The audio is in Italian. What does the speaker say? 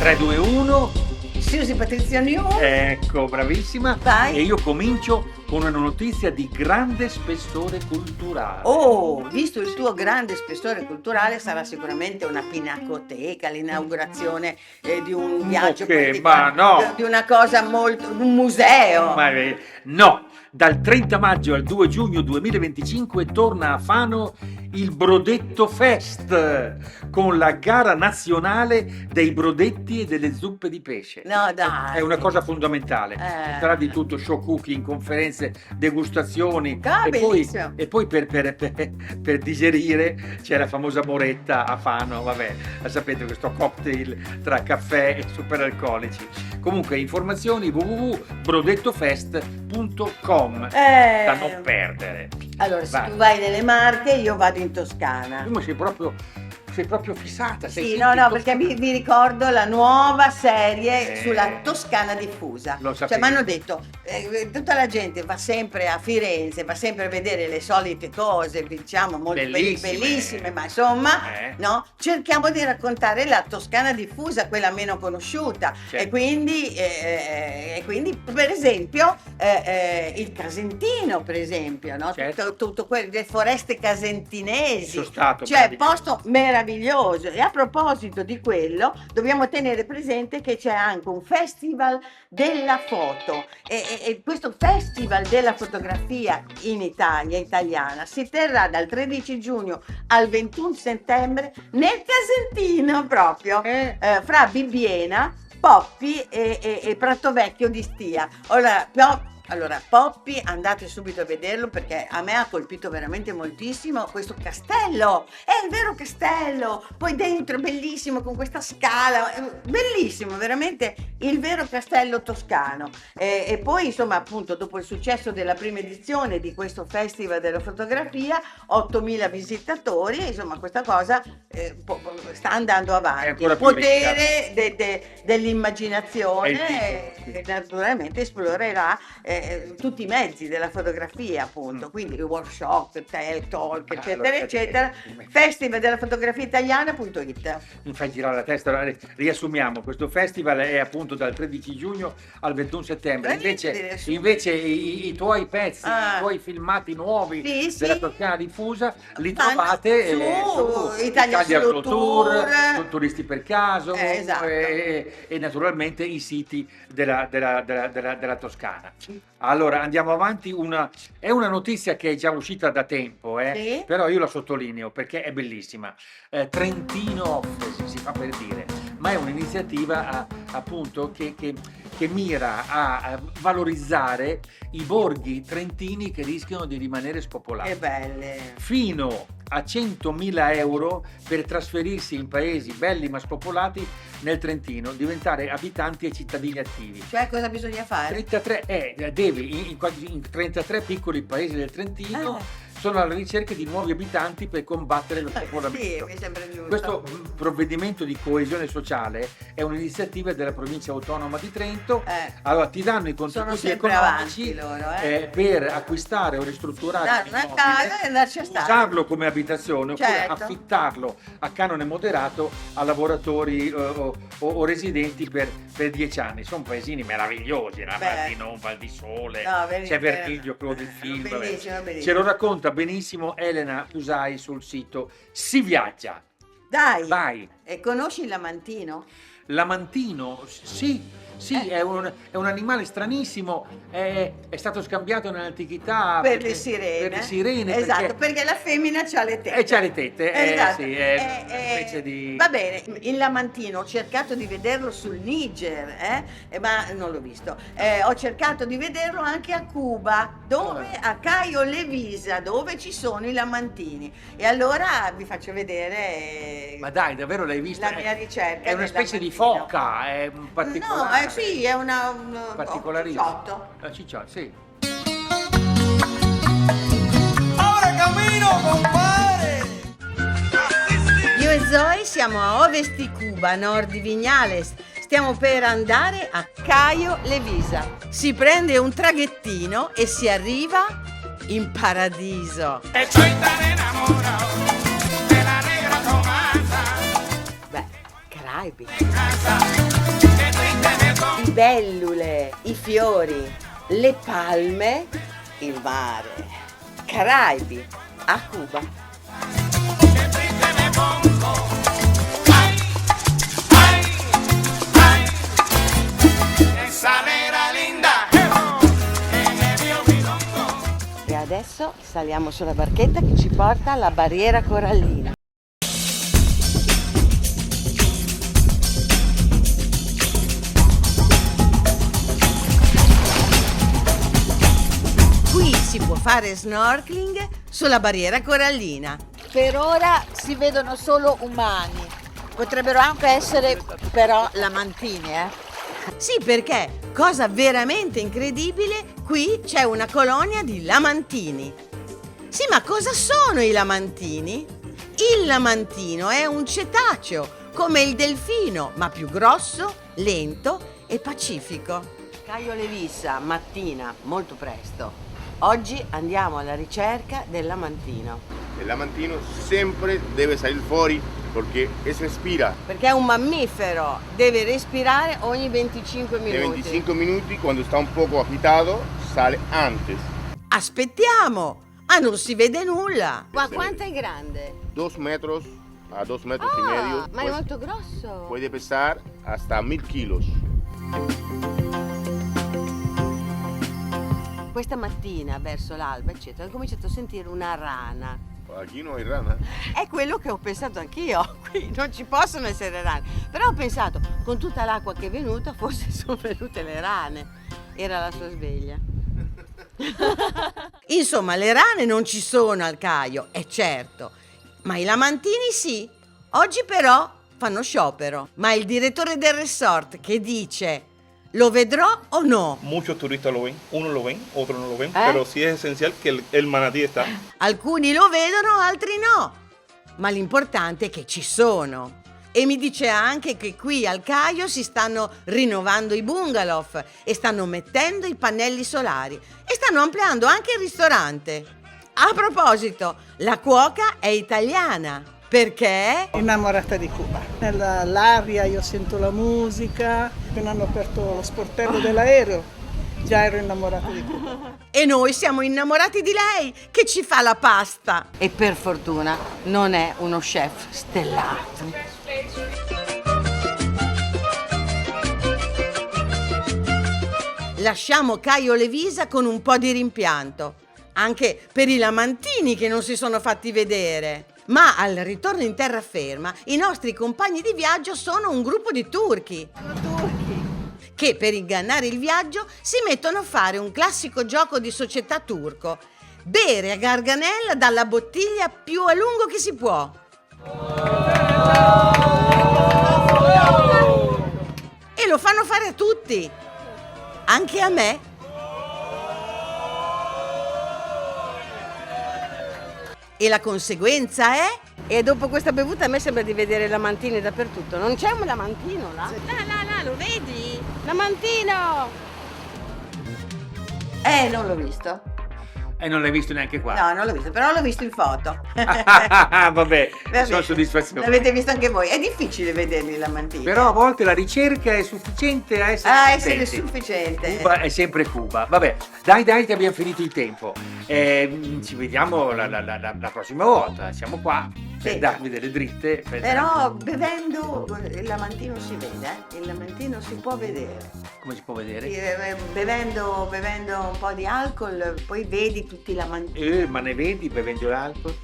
3, 2, 1. Susi Patrizia New. Ecco, bravissima. Vai. E io comincio con una notizia di grande spessore culturale. Oh, visto il tuo grande spessore culturale, sarà sicuramente una pinacoteca, l'inaugurazione di un viaggio Ma no. di una cosa molto, un museo. No, dal 30 maggio al 2 giugno 2025 torna a Fano il Brodetto Fest con la gara nazionale dei brodetti e delle zuppe di pesce. No, dai. È una cosa fondamentale. Ci sarà di tutto, show cooking, conferenze, degustazioni. E poi per digerire c'è la famosa moretta a Fano, vabbè, sapete, questo cocktail tra caffè e superalcolici. Comunque informazioni www.brodettofest.com da non perdere. Allora, se tu vai nelle Marche, io vado in Toscana. Tu sei proprio fissata. Sì, no, perché mi ricordo la nuova serie sulla Toscana diffusa. Lo sapevo. Cioè, mi hanno detto, tutta la gente va sempre a Firenze, va sempre a vedere le solite cose, diciamo, molto bellissime, ma insomma, no? Cerchiamo di raccontare la Toscana diffusa, quella meno conosciuta. Certo. E quindi, per esempio, il Casentino, per esempio, no? Certo. Tutto quello, le foreste casentinesi. Sono stato, cioè, posto meraviglioso. E a proposito di quello, dobbiamo tenere presente che c'è anche un festival della foto e questo festival della fotografia in Italia, italiana, si terrà dal 13 giugno al 21 settembre nel Casentino proprio, fra Bibbiena, Poppi e Prato Vecchio di Stia. Allora, Poppi, andate subito a vederlo perché a me ha colpito veramente moltissimo questo castello, è il vero castello, poi dentro bellissimo con questa scala, bellissimo, veramente il vero castello toscano. E poi insomma appunto dopo il successo della prima edizione di questo festival della fotografia, 8.000 visitatori, insomma questa cosa sta andando avanti. Il potere dell'immaginazione naturalmente esplorerà tutti i mezzi della fotografia, appunto, quindi workshop, talk, eccetera. Festival della fotografia italiana.it. Mi fai girare la testa. Allora, riassumiamo, questo festival è appunto dal 13 giugno al 21 settembre. Invece i tuoi pezzi, i tuoi filmati nuovi della Toscana diffusa li trovate su Italia Slow Tour, su Turisti per Caso, esatto. e naturalmente i siti della Toscana. Allora andiamo avanti, è una notizia che è già uscita da tempo, sì? Però io la sottolineo perché è bellissima. Trentino Off, si fa per dire, ma è un'iniziativa appunto che mira a valorizzare i borghi trentini che rischiano di rimanere spopolati. Che belle! Fino a 100.000 euro per trasferirsi in paesi belli ma spopolati nel Trentino, diventare abitanti e cittadini attivi. Cioè cosa bisogna fare? 33 in 33 piccoli paesi del Trentino sono alla ricerca di nuovi abitanti per combattere lo spopolamento. Sì, mi sembra giusto. Questo provvedimento di coesione sociale è un'iniziativa della provincia autonoma di Trento. Allora ti danno i contributi economici per acquistare o ristrutturare una casa e andarci a stare. Usarlo come abitazione oppure affittarlo a canone moderato a lavoratori o residenti per 10 anni. Sono paesini meravigliosi, Martino, Val di Sole, c'è Vermiglio, quello del film. Bellissimo. Ce lo racconta benissimo Elena Usai sul sito Si Viaggia. Dai! Vai! E conosci il lamantino? Lamantino? Sì, è un animale stranissimo, è stato scambiato nell'antichità per le sirene. Esatto, perché la femmina c'ha le tette. C'ha le tette, esatto. Sì, è una specie di... Va bene, il lamantino ho cercato di vederlo sul Niger, ma non l'ho visto. Ho cercato di vederlo anche a Cuba, a Caio Levisa, dove ci sono i lamantini. E allora vi faccio vedere... Ma dai, davvero l'hai vista? La mia ricerca. È una specie di foca, è un particolare... No, sì, è un cicciotto. Cicciotto, sì. Ora cammino, compare! Io e Zoe siamo a ovest di Cuba, a nord di Viñales. Stiamo per andare a Caio Levisa. Si prende un traghettino e si arriva in paradiso. Caraibi. Libellule, i fiori, le palme, il mare. Caraibi, a Cuba. E adesso saliamo sulla barchetta che ci porta alla barriera corallina. Qui si può fare snorkeling sulla barriera corallina. Per ora si vedono solo umani. Potrebbero anche essere però lamantini, Sì, perché, cosa veramente incredibile, qui c'è una colonia di lamantini. Sì, ma cosa sono i lamantini? Il lamantino è un cetaceo, come il delfino, ma più grosso, lento e pacifico. Caio Levissa, mattina, molto presto. Oggi andiamo alla ricerca del lamantino. Il lamantino sempre deve salire fuori perché respira. Perché è un mammifero, deve respirare ogni 25 minuti. E 25 minuti, quando sta un poco agitato, sale antes. Aspettiamo! Ah, non si vede nulla! Ma quanto è grande? 2 metros a 2 metros y medio. Ma è molto grosso. Puede pesar hasta 1000 kilos. Questa mattina, verso l'alba, eccetera, ho cominciato a sentire una rana. Aquí no hay rana. È quello che ho pensato anch'io, qui non ci possono essere rane. Però ho pensato, con tutta l'acqua che è venuta, forse sono venute le rane. Era la sua sveglia. Insomma, le rane non ci sono al Caio, è certo. Ma i lamantini sì. Oggi però fanno sciopero. Ma il direttore del resort che dice... ¿Lo vedrò o no? Muchos turistas lo ven, unos lo ven, otros no lo ven, pero sí es esencial que el manatí está. Alcuni lo vedono, altri no, ma l'importante è che ci sono. E mi dice anche che qui al Caio si stanno rinnovando i bungalow e stanno mettendo i pannelli solari e stanno ampliando anche il ristorante. A proposito, la cuoca è italiana. Perché? Innamorata di Cuba. Nell'aria io sento la musica, appena hanno aperto lo sportello dell'aereo già ero innamorata di Cuba. E noi siamo innamorati di lei che ci fa la pasta. E per fortuna non è uno chef stellato. Lasciamo Caio Levisa con un po' di rimpianto, anche per i lamantini che non si sono fatti vedere. Ma al ritorno in terraferma i nostri compagni di viaggio sono un gruppo di turchi che per ingannare il viaggio si mettono a fare un classico gioco di società turco: bere a garganella dalla bottiglia più a lungo che si può. E lo fanno fare a tutti, anche a me. E la conseguenza è? E dopo questa bevuta a me sembra di vedere lamantini dappertutto. Non c'è un lamantino là? Là, lo vedi? Lamantino! Non l'ho visto. E non l'hai visto neanche qua. No, non l'ho visto, però l'ho visto in foto. Vabbè, sono soddisfazione. L'avete visto anche voi. È difficile vederli i lamantini. Però a volte la ricerca è sufficiente a essere sufficiente. Cuba è sempre Cuba. Vabbè, dai che abbiamo finito il tempo. Ci vediamo la prossima volta. Siamo qua per darvi delle dritte. Però bevendo il lamantino si vede, il lamantino si può vedere. Come si può vedere? Bevendo un po' di alcol, poi vedi tutti i lamantini. Ma ne vedi bevendo l'alcol?